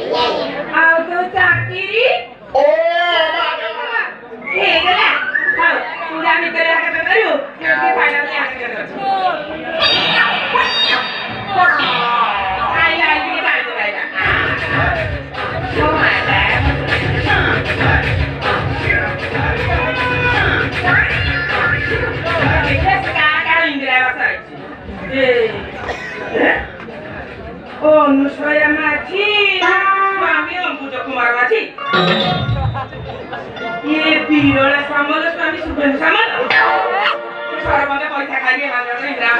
ଆଉ ତୋ ଚାକିରି ହେଇଗଲା ହଉ ପୂଜା ଭିତରେ ହାତ କରିବୁ ଟିକେ ଫାଇନାଲି ଆସିକି ଅଛି ଆଇଲା ଟିକେ ପାଣି ଦେଲା অনুসয়া মাঝি স্বামী অম্বুজ কুমার মাঝি ये बीरोला सामल स्वामी सुबन सामल सरबंद पैसा खाइए मानने इंदिरा